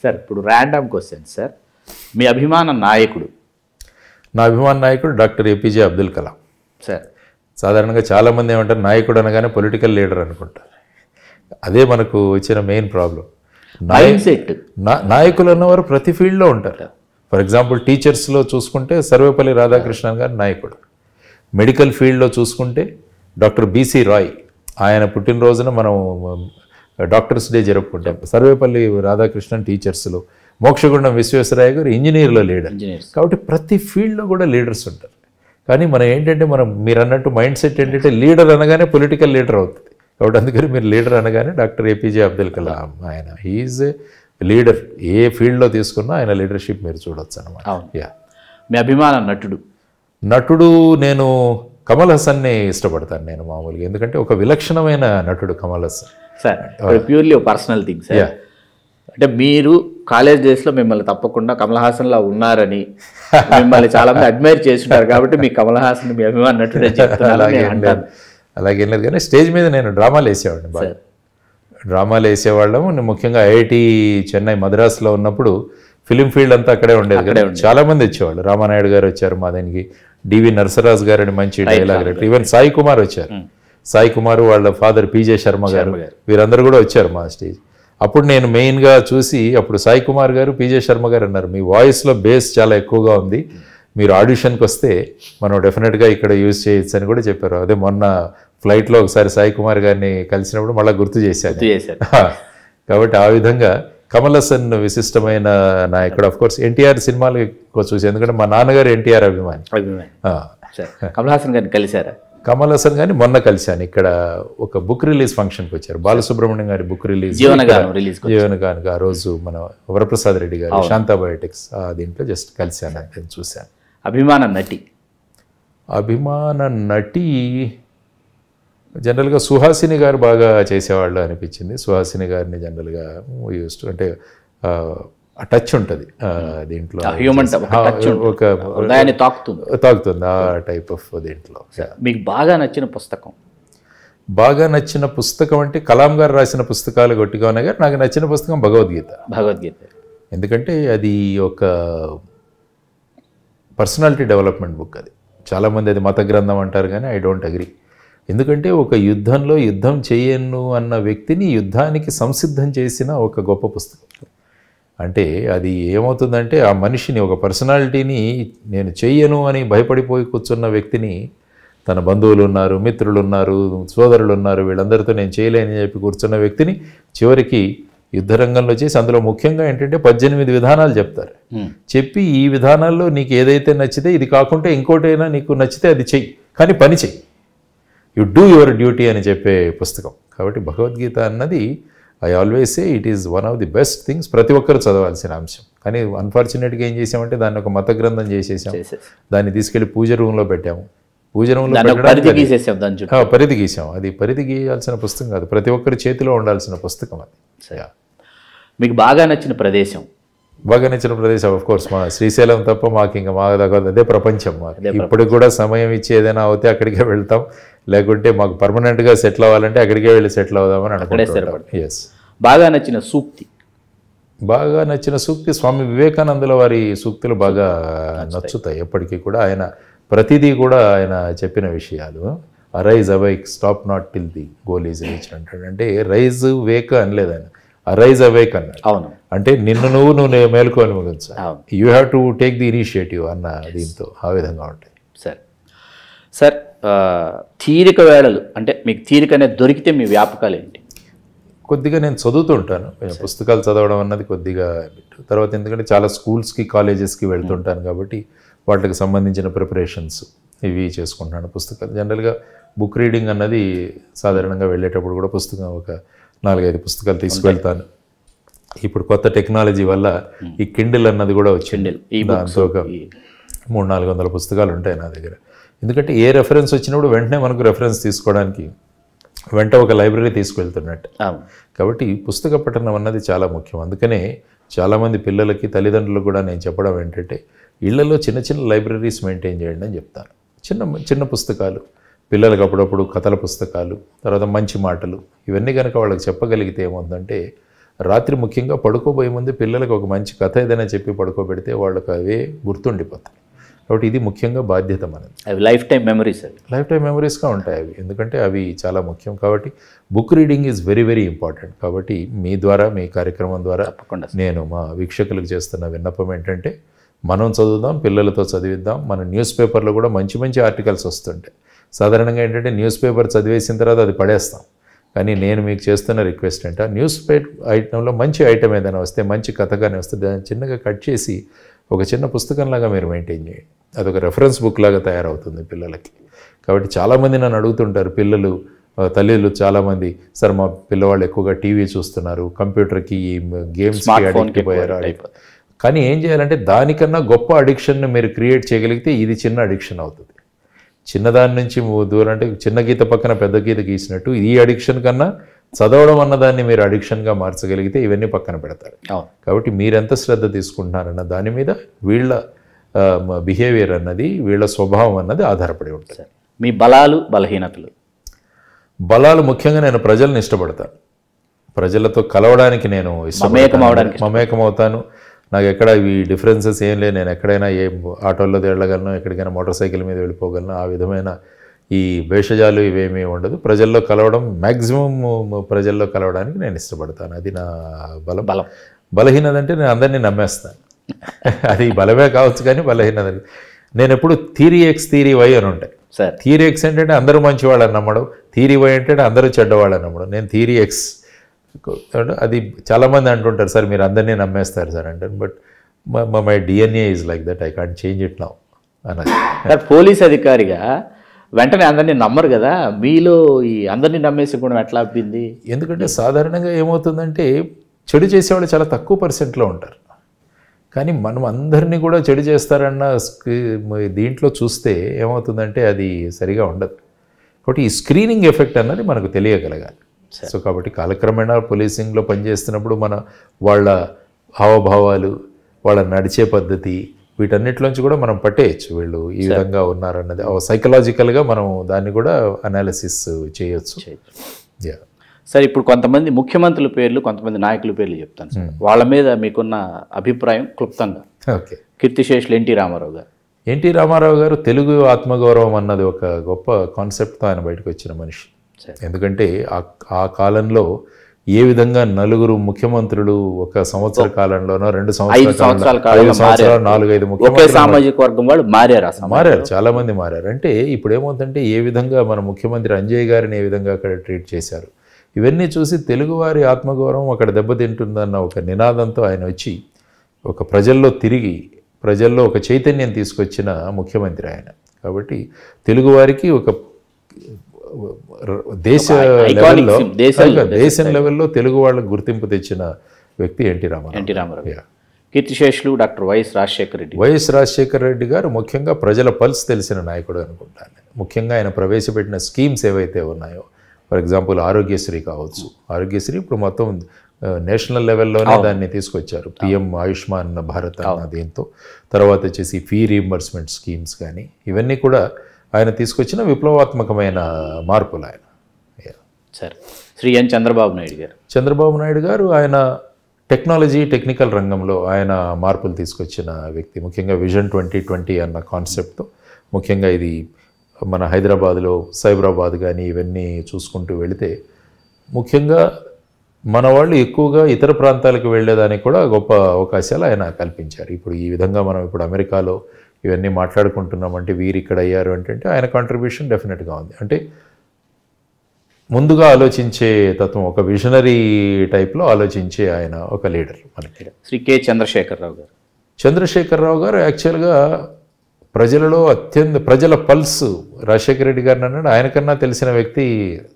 Sir ఇప్పుడు random question sir, మీ అభిమాన నాయకుడు? నా అభిమాన నాయకుడు doctor APJ Abdul Kalam sir. సాధారణంగా చాలామంది ఏమంటారు నాయకుడు అనగానే పొలిటికల్ లీడర్ అనుకుంటారు. అదే మనకు వచ్చిన మెయిన్ ప్రాబ్లం. నాయకులు అన్నవారు ప్రతి ఫీల్డ్లో ఉంటారు. ఫర్ ఎగ్జాంపుల్ టీచర్స్లో చూసుకుంటే సర్వేపల్లి రాధాకృష్ణన్ గారు నాయకుడు. మెడికల్ ఫీల్డ్లో చూసుకుంటే డాక్టర్ బీసీ రాయ్, ఆయన పుట్టినరోజున మనం డాక్టర్స్ డే జరుపుకుంటాం. సర్వేపల్లి రాధాకృష్ణన్ టీచర్స్లో, మోక్షగుండం విశ్వేశ్వరయ్య గారు ఇంజనీర్లో లీడర్. కాబట్టి ప్రతి ఫీల్డ్లో కూడా లీడర్స్ ఉంటారు. కానీ మనం ఏంటంటే మీరు అన్నట్టు మైండ్ సెట్ ఏంటంటే లీడర్ అనగానే పొలిటికల్ లీడర్ అవుతుంది. కాబట్టి అందుకని మీరు లీడర్ అనగానే డాక్టర్ ఏపీజే అబ్దుల్ కలాం ఆయన హీఈస్ ఏ లీడర్. ఏ ఫీల్డ్లో తీసుకున్నా ఆయన లీడర్షిప్ మీరు చూడొచ్చు అనమాట. మీ అభిమాన నటుడు? నేను కమల్ హాసన్ని ఇష్టపడతాను నేను మామూలుగా. ఎందుకంటే ఒక విలక్షణమైన నటుడు Kamal Haasan. Sir purely personal thing sir. అంటే మీరు కాలేజ్ డేస్లో మిమ్మల్ని తప్పకుండా కమల్ హాసన్లా ఉన్నారని మిమ్మల్ని చాలా మంది అడ్మైర్ చేస్తున్నారు. కాబట్టి మీ కమల్ హాసన్ మీ అభిమాన నటుడే చెప్తున్నారు. అలాగేం లేదు, కానీ స్టేజ్ మీద నేను డ్రామాలు వేసేవాడిని బాగా. డ్రామాలు వేసేవాళ్ళము. ముఖ్యంగా ఐఐటి చెన్నై మద్రాసులో ఉన్నప్పుడు ఫిలిం ఫీల్డ్ అంతా అక్కడే ఉండేది. చాలామంది వచ్చేవాళ్ళు. రామానాయుడు గారు వచ్చారు మా దానికి, డివి నరసరాజు గారు అని మంచి dialogue writer, even Sai Kumar వచ్చారు. సాయి కుమార్ వాళ్ళ ఫాదర్ పీజే శర్మ గారు, వీరందరూ కూడా వచ్చారు మా స్టేజ్. అప్పుడు నేను మెయిన్గా చూసి, అప్పుడు సాయి కుమార్ గారు పీజే శర్మ గారు అన్నారు, మీ వాయిస్లో బేస్ చాలా ఎక్కువగా ఉంది, మీరు ఆడిషన్కి వస్తే మనం డెఫినెట్గా ఇక్కడ యూజ్ చేయొచ్చు అని కూడా చెప్పారు. అదే మొన్న ఫ్లైట్లో ఒకసారి సాయి కుమార్ గారిని కలిసినప్పుడు మళ్ళీ గుర్తు చేశారు. కాబట్టి ఆ విధంగా కమల్ హాసన్ విశిష్టమైన నాయకుడు. ఆఫ్ కోర్స్ ఎన్టీఆర్ సినిమాలు ఎక్కువ చూసి, ఎందుకంటే మా నాన్నగారు ఎన్టీఆర్ అభిమాని. కమల్ హాసన్ గారిని కలిశారా? కమల్ హాసన్ గారిని మొన్న కలిశాను. ఇక్కడ ఒక బుక్ రిలీజ్ ఫంక్షన్కి వచ్చారు. బాలసుబ్రహ్మణ్యం గారి బుక్ రిలీజ్, జీవనగానికి. ఆ రోజు మన వరప్రసాద్ రెడ్డి గారు శాంతా బయోటిక్స్ దీంట్లో జస్ట్ కలిశాను, చూశాను. అభిమాన నటి జనరల్గా సుహాసిని గారు బాగా చేసేవాళ్ళు అనిపించింది. సుహాసిని గారిని జనరల్గా యూస్డ్, అంటే టచ్ ఉంటుంది దీంట్లో, తాకుతుంది ఆ టైప్ ఆఫ్ దీంట్లో. మీకు బాగా నచ్చిన పుస్తకం? బాగా నచ్చిన పుస్తకం అంటే కలాం గారు రాసిన పుస్తకాలు గట్టిగా ఉన్నాయి, కానీ నాకు నచ్చిన పుస్తకం భగవద్గీత. ఎందుకంటే అది ఒక పర్సనాలిటీ డెవలప్మెంట్ బుక్. అది చాలామంది అది మత గ్రంథం అంటారు, కానీ ఐ డోంట్ అగ్రీ. ఎందుకంటే ఒక యుద్ధం చేయను అన్న వ్యక్తిని యుద్ధానికి సంసిద్ధం చేసిన ఒక గొప్ప పుస్తకం. అంటే అది ఏమవుతుందంటే ఆ మనిషిని, ఒక పర్సనాలిటీని నేను చెయ్యను అని భయపడిపోయి కూర్చున్న వ్యక్తిని, తన బంధువులు ఉన్నారు, మిత్రులు ఉన్నారు, సోదరులు ఉన్నారు, వీళ్ళందరితో నేను చేయలేని చెప్పి కూర్చున్న వ్యక్తిని చివరికి యుద్ధరంగంలో చేసి, అందులో ముఖ్యంగా ఏంటంటే 18 విధానాలు చెప్తారు. చెప్పి ఈ విధానాల్లో నీకు ఏదైతే నచ్చితే, ఇది కాకుంటే ఇంకోటైనా నీకు నచ్చితే అది చెయ్యి, కానీ పని చెయ్యి, యు డూ యువర్ డ్యూటీ అని చెప్పే పుస్తకం. కాబట్టి భగవద్గీత అన్నది I always say it is one of the best things, ప్రతి ఒక్కరు చదవాల్సిన అంశం. కానీ అన్ఫార్చునేట్గా ఏం చేసామంటే దాన్ని ఒక మత గ్రంథం చేసేసాం, దాన్ని తీసుకెళ్లి పూజ రూమ్లో పెట్టాము. పూజ రూమ్లో పరిధి గీసాం. అది పరిధి గీయాల్సిన పుస్తకం కాదు, ప్రతి ఒక్కరి చేతిలో ఉండాల్సిన పుస్తకం అది. మీకు బాగా నచ్చిన ప్రదేశం? ఆఫ్ కోర్స్ మా శ్రీశైలం తప్ప మాకు ఇంకా మా దగ్గర అదే ప్రపంచం. మాకు ఇప్పటికి కూడా సమయం ఇచ్చి ఏదైనా అవుతే అక్కడికే వెళ్తాం, లేకుంటే మాకు పర్మనెంట్గా సెటిల్ అవ్వాలంటే అక్కడికే వెళ్ళి సెటిల్ అవుదామని అనుకుంటాం. ఎస్. బాగా నచ్చిన సూక్తి స్వామి వివేకానందుల వారి సూక్తులు బాగా నచ్చుతాయి ఎప్పటికీ కూడా. ఆయన ప్రతిదీ కూడా ఆయన చెప్పిన విషయాలు, arise awake stop not till the goal is reached అంటాడు. అంటే రైజ్ వేక్ అనలేదు ఆయన, అరైజ్ అవేక్ అన్నాడు. అవును, అంటే నువ్వు మేలుకొని ముగించు, you have to take the initiative అన్న దీంతో ఆ విధంగా ఉంటాయి. సార్ తీరిక వేళలు, అంటే మీకు తీరిక అనేది దొరికితే మీ వ్యాపకాలు ఏంటి? కొద్దిగా నేను చదువుతూ ఉంటాను, పుస్తకాలు చదవడం అన్నది కొద్దిగా. తర్వాత ఎందుకంటే చాలా స్కూల్స్కి కాలేజెస్కి వెళ్తుంటాను కాబట్టి వాటికి సంబంధించిన ప్రిపరేషన్స్ ఇవి చేసుకుంటాను. పుస్తకాలు జనరల్గా బుక్ రీడింగ్ అన్నది సాధారణంగా వెళ్ళేటప్పుడు కూడా పుస్తకం ఒక 4-5 పుస్తకాలు తీసుకువెళ్తాను. ఇప్పుడు కొత్త టెక్నాలజీ వల్ల ఈ కిండిల్ అన్నది కూడా వచ్చింది, దాంతో ఒక 300-400 పుస్తకాలు ఉంటాయి నా దగ్గర. ఎందుకంటే ఏ రెఫరెన్స్ వచ్చినప్పుడు వెంటనే మనకు రెఫరెన్స్ తీసుకోవడానికి వెంట ఒక లైబ్రరీ తీసుకువెళ్తున్నట్టు. కాబట్టి పుస్తక పఠనం అన్నది చాలా ముఖ్యం. అందుకనే చాలామంది పిల్లలకి, తల్లిదండ్రులకు కూడా నేను చెప్పడం ఏంటంటే, ఇళ్లలో చిన్న చిన్న లైబ్రరీస్ మెయింటైన్ చేయండి అని చెప్తాను. చిన్న పుస్తకాలు, పిల్లలకు అప్పుడప్పుడు కథల పుస్తకాలు, తర్వాత మంచి మాటలు, ఇవన్నీ కనుక వాళ్ళకి చెప్పగలిగితే ఏమవుతుందంటే రాత్రి ముఖ్యంగా పడుకోబోయే ముందు పిల్లలకు ఒక మంచి కథ ఏదైనా చెప్పి పడుకోబెడితే వాళ్ళకి అవే గుర్తుండిపోతాయి. కాబట్టి ఇది ముఖ్యంగా బాధ్యత మనది. అవి lifetime memories, lifetime మెమరీస్గా ఉంటాయి అవి, ఎందుకంటే అవి చాలా ముఖ్యం. కాబట్టి book reading is very very important. కాబట్టి మీ ద్వారా, మీ కార్యక్రమం ద్వారా తప్పకుండా నేను మా వీక్షకులకు చేస్తున్న విన్నపం ఏంటంటే, మనం చదువుదాం, పిల్లలతో చదివిద్దాం. మన న్యూస్ పేపర్లో కూడా మంచి మంచి ఆర్టికల్స్ వస్తుంటాయి. సాధారణంగా ఏంటంటే న్యూస్ పేపర్ చదివేసిన తర్వాత అది పడేస్తాం. కానీ నేను మీకు చేస్తున్న రిక్వెస్ట్ అంటే, న్యూస్ పేపర్ ఐటంలో మంచి ఐటమ్ ఏదైనా వస్తే, మంచి కథ కానీ వస్తే దాన్ని చిన్నగా కట్ చేసి ఒక చిన్న పుస్తకంలాగా మీరు మెయింటైన్ చేయండి. అదొక రెఫరెన్స్ బుక్ లాగా తయారవుతుంది పిల్లలకి. కాబట్టి చాలామంది నన్ను అడుగుతుంటారు, పిల్లలు తల్లిలు చాలామంది, సార్ మా పిల్లవాళ్ళు ఎక్కువగా టీవీ చూస్తున్నారు, కంప్యూటర్కి గేమ్స్కి అడిక్ట్ పోయారు. కానీ ఏం చేయాలంటే, దానికన్నా గొప్ప అడిక్షన్ని మీరు క్రియేట్ చేయగలిగితే ఇది చిన్న అడిక్షన్ అవుతుంది. చిన్నదాని నుంచి దూరం అంటే చిన్న గీత పక్కన పెద్ద గీత గీసినట్టు ఈ అడిక్షన్ కన్నా చదవడం అన్నదాన్ని మీరు అడిక్షన్గా మార్చగలిగితే ఇవన్నీ పక్కన పెడతారు. కాబట్టి మీరెంత శ్రద్ధ తీసుకుంటున్నారన్న దాని మీద వీళ్ళ బిహేవియర్ అన్నది, వీళ్ళ స్వభావం అన్నది ఆధారపడి ఉంటుంది. మీ బలాలు బలహీనతలు? బలాలు ముఖ్యంగా నేను ప్రజలను ఇష్టపడతాను. ప్రజలతో కలవడానికి నేను మమేకమవుతాను. నాకు ఎక్కడ ఈ డిఫరెన్సెస్ ఏం లేదు. నేను ఎక్కడైనా ఏ ఆటోల్లో వెళ్ళగలను, ఎక్కడికైనా మోటార్ సైకిల్ మీద వెళ్ళిపోగలను. ఆ విధమైన ఈ భేషజాలు ఇవేమీ ఉండదు. ప్రజల్లో కలవడం, మ్యాక్సిమం ప్రజల్లో కలవడానికి నేను ఇష్టపడతాను. అది నా బలం. బలహీనత అంటే నేను అందరినీ నమ్మేస్తాను. అది బలమే కావచ్చు, కానీ బలహీనత నేను ఎప్పుడు థియరీ ఎక్స్ థియరీ వై అని ఉంటాయి. థియరీ ఎక్స్ ఏంటంటే అందరూ మంచివాళ్ళని నమ్మడం, థియరీ వై అంటే అందరూ చెడ్డవాళ్ళని నమ్మడం. నేను థియరీ ఎక్స్. అది చాలామంది అంటుంటారు, సార్ మీరు అందరినీ నమ్మేస్తారు సార్ అంటారు. But my DNA is like that, I can't change it now అన్నది. పోలీస్ అధికారిగా వెంటనే అందరినీ నమ్మరు కదా, మీలో ఈ అందరినీ నమ్మేసి కూడా ఎట్లా అబ్బింది? ఎందుకంటే సాధారణంగా ఏమవుతుందంటే, చెడు చేసేవాళ్ళు చాలా తక్కువ పర్సెంట్లో ఉంటారు. కానీ మనం అందరినీ కూడా చెడు చేస్తారన్న దీంట్లో చూస్తే ఏమవుతుందంటే అది సరిగా ఉండదు. కాబట్టి ఈ స్క్రీనింగ్ ఎఫెక్ట్ అన్నది మనకు తెలియగలగాలి. సో కాబట్టి కాలక్రమేణా పోలీసింగ్లో పనిచేస్తున్నప్పుడు వాళ్ళ హావభావాలు, వాళ్ళ నడిచే పద్ధతి, వీటన్నిటిలోంచి కూడా మనం పట్టేయచ్చు వీళ్ళు ఈ విధంగా ఉన్నారన్నది. సైకలాజికల్గా మనం దాన్ని కూడా అనాలిసిస్ చేయొచ్చు. సార్, ఇప్పుడు కొంతమంది ముఖ్యమంత్రుల పేర్లు, కొంతమంది నాయకుల పేర్లు చెప్తాను సార్. వాళ్ళ మీద మీకున్న అభిప్రాయం క్లుప్తంగా. ఓకే. కీర్తిశేషులు ఎన్టీ రామారావు గారు. ఎన్టీ రామారావు గారు తెలుగు ఆత్మగౌరవం అన్నది ఒక గొప్ప కాన్సెప్ట్తో ఆయన బయటకు వచ్చిన మనిషి. ఎందుకంటే ఆ కాలంలో ఏ విధంగా నలుగురు ముఖ్యమంత్రులు ఒక సంవత్సర కాలంలోనో 2 సంవత్సరాలు 4-5 ముఖ్యమంత్రులు సామాజిక వర్గం వాళ్ళు మారారు. చాలా మంది మారారు. అంటే ఇప్పుడు ఏమవుతుందంటే, ఏ విధంగా మన ముఖ్యమంత్రి అంజయ్ గారిని ఏ విధంగా అక్కడ ట్రీట్ చేశారు, ఇవన్నీ చూసి తెలుగువారి ఆత్మగౌరవం అక్కడ దెబ్బతింటుందన్న ఒక నినాదంతో ఆయన వచ్చి ఒక ప్రజల్లో ఒక చైతన్యం తీసుకొచ్చిన ముఖ్యమంత్రి ఆయన. కాబట్టి తెలుగువారికి ఒక దేశం లెవెల్లో తెలుగు వాళ్ళకు గుర్తింపు తెచ్చిన వ్యక్తి ఎన్టీ రామారావు. కీర్తిశేషులు డాక్టర్ వైఎస్ రాజశేఖర రెడ్డి గారు ముఖ్యంగా ప్రజల పల్స్ తెలిసిన నాయకుడు అనుకుంటాను. ముఖ్యంగా ఆయన ప్రవేశపెట్టిన స్కీమ్స్ ఏవైతే ఉన్నాయో, ఫర్ ఎగ్జాంపుల్ ఆరోగ్యశ్రీ కావచ్చు. ఆరోగ్యశ్రీ ఇప్పుడు మొత్తం నేషనల్ లెవెల్లోనే దాన్ని తీసుకొచ్చారు. పిఎం ఆయుష్మాన్ భారత్ అన్న దీంతో. తర్వాత వచ్చేసి ఫీ రీయింబర్స్మెంట్ స్కీమ్స్ కానీ, ఇవన్నీ కూడా ఆయన తీసుకొచ్చిన విప్లవాత్మకమైన మార్పులు ఆయన. సరే, శ్రీ ఎన్ చంద్రబాబు నాయుడు గారు ఆయన టెక్నికల్ రంగంలో ఆయన మార్పులు తీసుకొచ్చిన వ్యక్తి. ముఖ్యంగా విజన్ 2020 అన్న కాన్సెప్ట్తో, ముఖ్యంగా ఇది మన హైదరాబాద్లో సైబరాబాద్ కానీ ఇవన్నీ చూసుకుంటూ వెళితే, ముఖ్యంగా మన వాళ్ళు ఎక్కువగా ఇతర ప్రాంతాలకు వెళ్ళేదానికి కూడా గొప్ప అవకాశాలు ఆయన కల్పించారు. ఇప్పుడు ఈ విధంగా మనం ఇప్పుడు అమెరికాలో ఇవన్నీ మాట్లాడుకుంటున్నామంటే, వీరు ఇక్కడ అయ్యారు అంటే ఆయన కాంట్రిబ్యూషన్ డెఫినెట్గా ఉంది. అంటే ముందుగా ఆలోచించే తత్వం, ఒక విజనరీ టైప్లో ఆలోచించే ఆయన ఒక లీడర్ మనకి. శ్రీ కె చంద్రశేఖరరావు గారు యాక్చువల్గా ప్రజలలో ప్రజల పల్స్ రాజశేఖర రెడ్డి గారిని అన్నాడు, ఆయనకన్నా తెలిసిన వ్యక్తి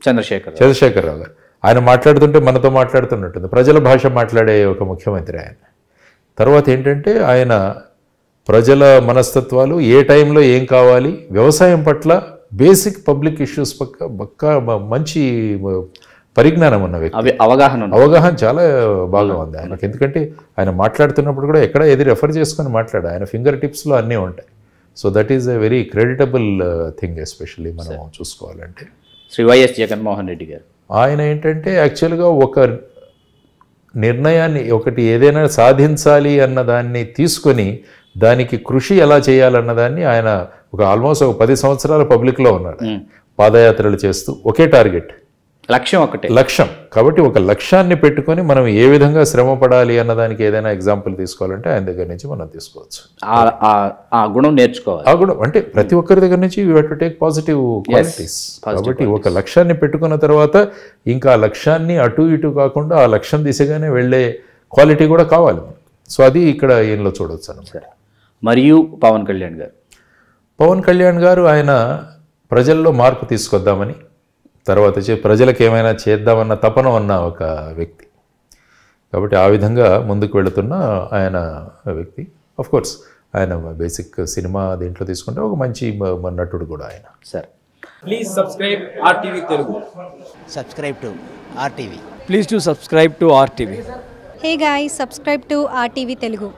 చంద్రశేఖరరావు గారు. ఆయన మాట్లాడుతుంటే మనతో మాట్లాడుతున్నట్టుంది, ప్రజల భాష మాట్లాడే ఒక ముఖ్యమంత్రి ఆయన. తర్వాత ఏంటంటే ఆయన ప్రజల మనస్తత్వాలు, ఏ టైంలో ఏం కావాలి, వ్యవసాయం పట్ల బేసిక్ పబ్లిక్ ఇష్యూస్ పక్క మంచి పరిజ్ఞానం ఉన్న వ్యక్తి. అవగాహన చాలా బాగా ఉంది ఆయనకు. ఎందుకంటే ఆయన మాట్లాడుతున్నప్పుడు కూడా ఎక్కడ ఏది రెఫర్ చేసుకొని మాట్లాడు, ఆయన ఫింగర్ టిప్స్లో అన్నీ ఉంటాయి. So that is a very creditable thing, especially మనం చూసుకోవాలంటే. శ్రీ వైఎస్ జగన్మోహన్ రెడ్డి గారు, ఆయన ఏంటంటే యాక్చువల్గా ఒక నిర్ణయాన్ని ఒకటి ఏదైనా సాధించాలి అన్న దాన్ని తీసుకొని దానికి కృషి ఎలా చేయాలన్నదాన్ని ఆయన ఆల్మోస్ట్ ఒక 10 సంవత్సరాల పబ్లిక్లో ఉన్నాడు, పాదయాత్రలు చేస్తూ ఒకే టార్గెట్, లక్ష్యం ఒకటే, లక్ష్యం. కాబట్టి ఒక లక్ష్యాన్ని పెట్టుకొని మనం ఏ విధంగా శ్రమ పడాలి అన్నదానికి ఏదైనా ఎగ్జాంపుల్ తీసుకోవాలంటే ఆయన దగ్గర నుంచి మనం తీసుకోవచ్చు. ఆ గుణం నేర్చుకోవాలి. ఆ గుణం అంటే ప్రతి ఒక్కరి దగ్గర నుంచి you have to take positive qualities. కాబట్టి ఒక లక్ష్యాన్ని పెట్టుకున్న తర్వాత ఇంకా ఆ లక్ష్యాన్ని అటు ఇటు కాకుండా ఆ లక్ష్యం దిశగానే వెళ్ళే క్వాలిటీ కూడా కావాలి. సో అది ఇక్కడ ఈయనలో చూడవచ్చు అన్నమాట. మరియు పవన్ కళ్యాణ్ గారు, పవన్ కళ్యాణ్ గారు ఆయన ప్రజల్లో మార్పు తీసుకొద్దామని, తర్వాత ప్రజలకు ఏమైనా చేద్దామన్న తపన ఉన్న ఒక వ్యక్తి. కాబట్టి ఆ విధంగా ముందుకు వెళుతున్న ఆయన వ్యక్తి. ఆఫ్ కోర్స్ ఆయన బేసిక్ సినిమా దీంట్లో తీసుకుంటే ఒక మంచి నటుడు కూడా ఆయన. Sir please subscribe RTV Telugu. Subscribe to RTV. Please to subscribe to RTV. Hey guys, subscribe to RTV Telugu.